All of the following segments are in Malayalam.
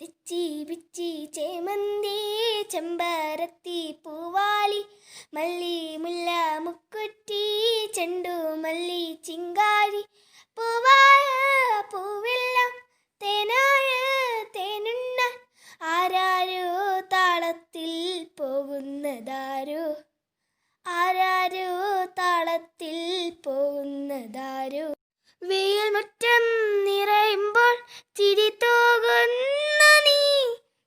തെച്ചി പിച്ചി ചേമന്തി ചെമ്പരത്തി പൂവാലി മല്ലി മുല്ല മുക്കുറ്റി ചെണ്ടു മല്ലി ചിങ്കാരി പൂവായ പൂവെല്ലാം തേനായ തേനുണ്ണാൻ ആരാരോ താളത്തിൽ പോകുന്നതാരോ ആരാരോ താളത്തിൽ പോകുന്നതാരോ വെയിൽ മുറ്റം നിറയുമ്പോൾ ചിരി തോകുന്ന നീ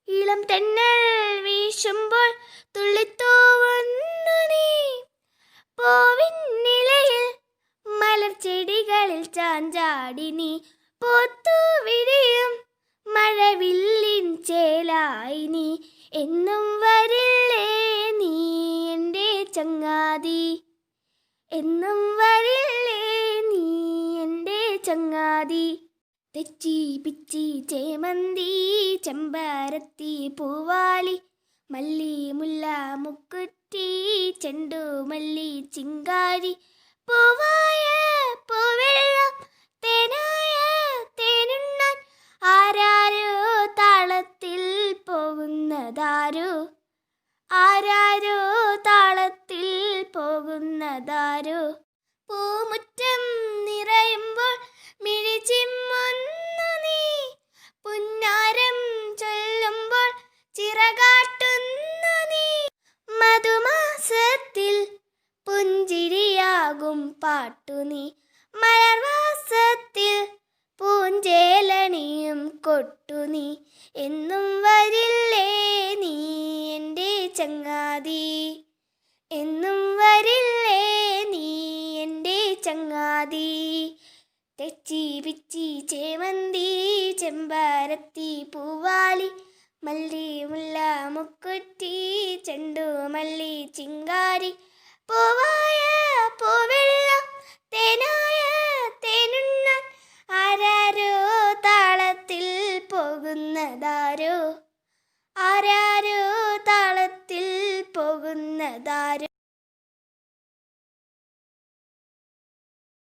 ഇളം തെന്നൽ വീശുമ്പോൾ തുള്ളിത്തോവുന്ന നീ പൂവിൻ നിലയിൽ മലർച്ചെടികളിൽ ചാഞ്ചാടി നീ പോത്തു വിരിയും മഴവില്ലിൻ ചേലായി നീ എന്നും വരില്ലേ നീ എൻ്റെ ചങ്ങാതി എന്നും വരില്ലേ നീ എൻ്റെ ചങ്ങാതി തെച്ചി പിച്ചി ചേമന്തി ചെമ്പരത്തി പൂവാലി മല്ലി മുല്ല മുക്കുറ്റി ചെണ്ടു മല്ലി ചിങ്കാരി പൂവായ പൂവെള്ളം തേനായ തേനുണ്ണാൻ ആരാരോ താളത്തിൽ പോകുന്നതാരോ ആരാരോ താളത്തിൽ പോകുന്നതാരോ പൂമുറ്റം നിറയുമ്പോൾ മിഴിച്ചിമ്മുന്നു നീ പുന്നാരം ചൊല്ലുമ്പോൾ ചിറകാട്ടുന്നു നീ മധുമാസത്തിൽ പുഞ്ചിരിയാകും പാട്ടു നീ മലർവാസത്തിൽ പൂഞ്ചേലണിയും കൊട്ടു നീ എന്നും വരില്ലേ നീ എൻ്റെ ചങ്ങാതി എന്നും വരില്ലേ നീ എൻ്റെ ചങ്ങാതി തെച്ചി പിച്ചി ചേമന്തി ചെമ്പരത്തി പൂവാലി മല്ലി മുല്ല മുക്കുറ്റി ചെണ്ടു മല്ലി